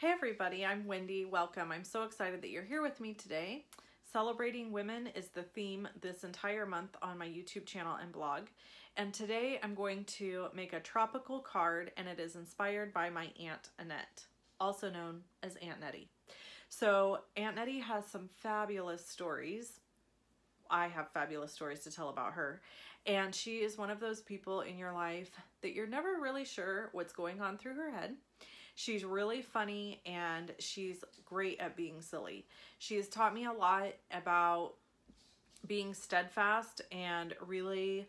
Hey everybody, I'm Wendy. Welcome. I'm so excited that you're here with me today. Celebrating women is the theme this entire month on my YouTube channel and blog. And today I'm going to make a tropical card, and it is inspired by my Aunt Annette, also known as Aunt Nettie. So Aunt Nettie has some fabulous stories. I have fabulous stories to tell about her. And she is one of those people in your life that you're never really sure what's going on through her head. She's really funny and she's great at being silly. She has taught me a lot about being steadfast and really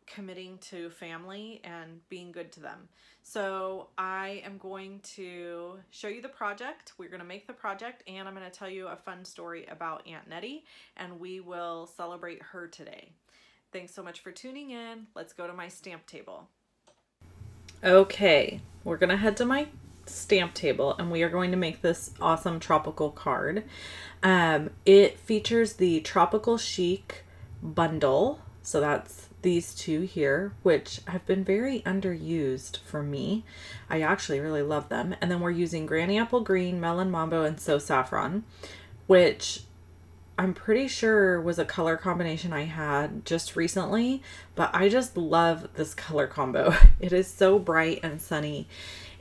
committing to family and being good to them. So I am going to show you the project. We're going to make the project, and I'm going to tell you a fun story about Aunt Nettie, and we will celebrate her today. Thanks so much for tuning in. Let's go to my stamp table. Okay, we're going to head to my stamp table and we are going to make this awesome tropical card. It features the Tropical Chic bundle. So that's these two here, which have been very underused for me. I actually really love them. And then we're using Granny Apple Green, Melon Mambo, and So Saffron, which I'm pretty sure was a color combination I had just recently, but I just love this color combo. It is so bright and sunny,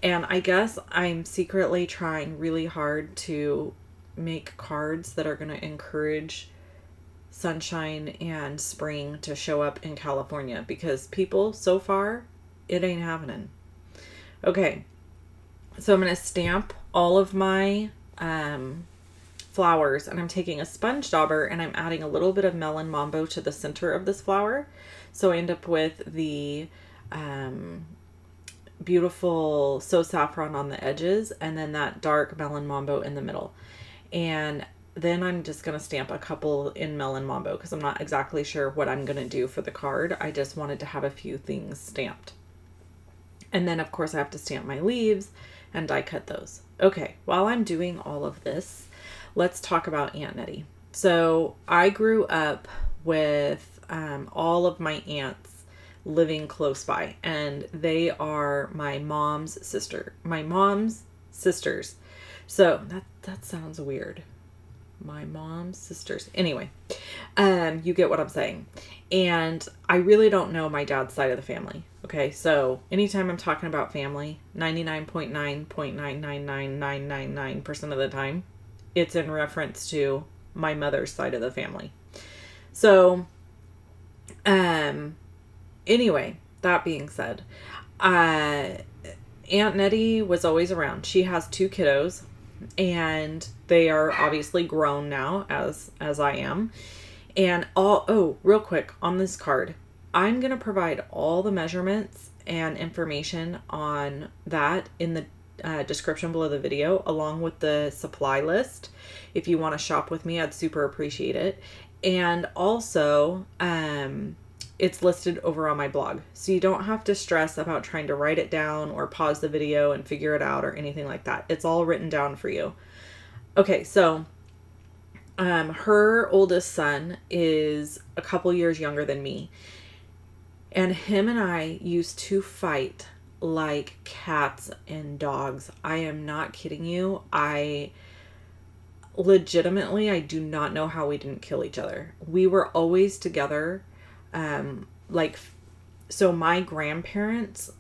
and I guess I'm secretly trying really hard to make cards that are going to encourage sunshine and spring to show up in California, because people, so far, it ain't happening. Okay, so I'm going to stamp all of my flowers, and I'm taking a sponge dauber and I'm adding a little bit of Melon Mambo to the center of this flower. So I end up with the beautiful So Saffron on the edges, and then that dark Melon Mambo in the middle. And then I'm just going to stamp a couple in Melon Mambo because I'm not exactly sure what I'm going to do for the card. I just wanted to have a few things stamped. And then of course I have to stamp my leaves and die cut those. Okay, while I'm doing all of this, let's talk about Aunt Nettie. So I grew up with all of my aunts living close by, and they are my mom's sisters. So that sounds weird. My mom's sisters. Anyway, you get what I'm saying. And I really don't know my dad's side of the family. Okay, so anytime I'm talking about family, 99.9.9999999% of the time, it's in reference to my mother's side of the family. So, anyway, that being said, Aunt Nettie was always around. She has two kiddos, and they are obviously grown now, as I am. And real quick on this card, I'm going to provide all the measurements and information on that in the description below the video, along with the supply list. If you want to shop with me, I'd super appreciate it. And also, it's listed over on my blog, so you don't have to stress about trying to write it down or pause the video and figure it out or anything like that. It's all written down for you. Okay, so her oldest son is a couple years younger than me, and him and I used to fight like cats and dogs. I am not kidding you. I do not know how we didn't kill each other. We were always together. So my grandparents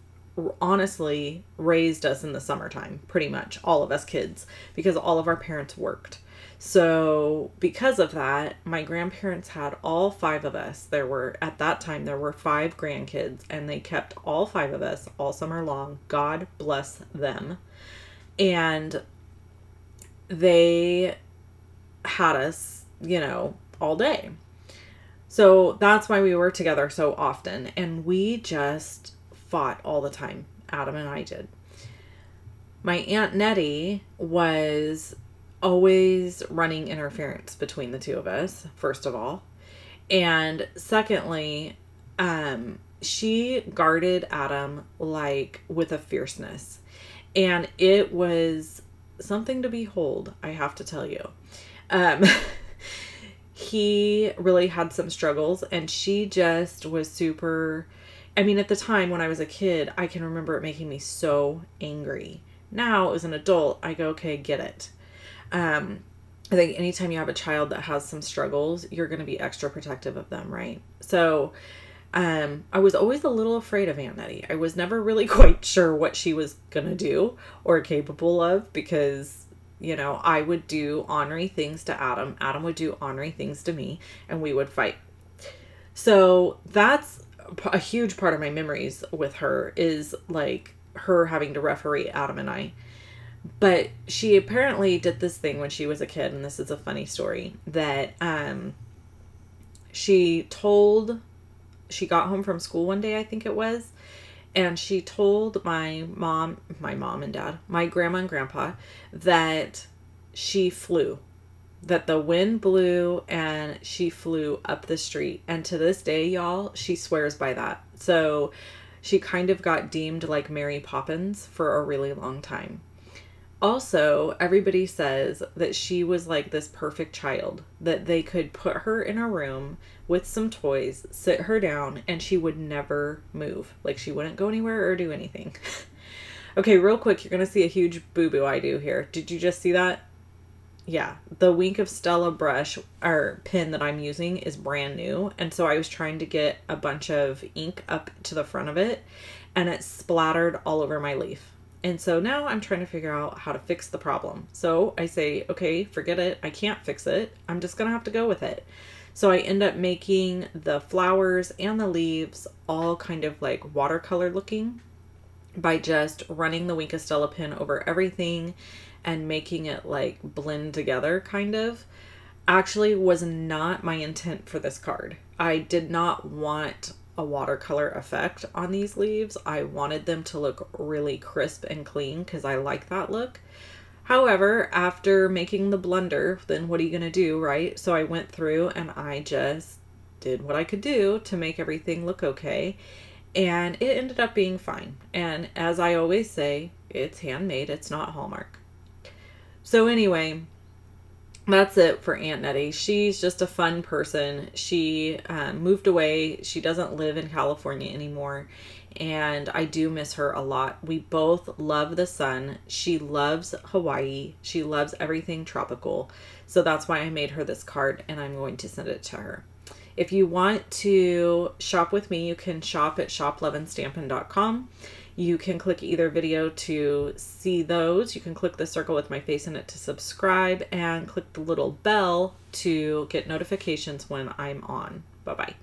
honestly raised us in the summertime, pretty much all of us kids, because all of our parents worked. So because of that, my grandparents had all five of us. At that time, there were 5 grandkids, and they kept all 5 of us all summer long. God bless them. And they had us, all day. So that's why we were together so often. And we just fought all the time. Adam and I did. My Aunt Nettie was always running interference between the two of us, first of all. And secondly, she guarded Adam like with a fierceness. And it was something to behold, I have to tell you. He really had some struggles, and she just was super, at the time when I was a kid, I can remember it making me so angry Now, as an adult, I go, okay, get it. I think anytime you have a child that has some struggles, you're going to be extra protective of them, right? So I was always a little afraid of Aunt Nettie. I was never really quite sure what she was going to do or capable of because, you know, I would do ornery things to Adam. Adam would do ornery things to me, and we would fight. So that's a huge part of my memories with her, is like her having to referee Adam and I. But she apparently did this thing when she was a kid, and this is a funny story, that she got home from school one day, I think it was, and she told my mom and dad, my grandma and grandpa, that she flew, that the wind blew and she flew up the street. And to this day, y'all, she swears by that. So she kind of got deemed like Mary Poppins for a really long time. Also, everybody says that she was like this perfect child, that they could put her in a room with some toys, sit her down, and she would never move. Like, she wouldn't go anywhere or do anything. Okay, real quick, you're going to see a huge boo-boo I do here. Did you just see that? Yeah, the Wink of Stella brush or pen that I'm using is brand new. And so I was trying to get a bunch of ink up to the front of it, and it splattered all over my leaf. And so now I'm trying to figure out how to fix the problem. So I say, okay, forget it. I can't fix it. I'm just going to have to go with it. So I end up making the flowers and the leaves all kind of like watercolor looking by just running the Wink of Stella pen over everything and making it like blend together kind of. Actually was not my intent for this card. I did not want a watercolor effect on these leaves. I wanted them to look really crisp and clean because I like that look. However, after making the blunder, then what are you going to do, right? So I went through and I just did what I could do to make everything look okay. And it ended up being fine. And as I always say, it's handmade, it's not Hallmark. So anyway, that's it for Aunt Nettie. She's just a fun person. She moved away. She doesn't live in California anymore, and I do miss her a lot. We both love the sun. She loves Hawaii. She loves everything tropical. So that's why I made her this card, and I'm going to send it to her. If you want to shop with me, you can shop at shoploveandstampin.com. You can click either video to see those. You can click the circle with my face in it to subscribe, and click the little bell to get notifications when I'm on. Bye-bye.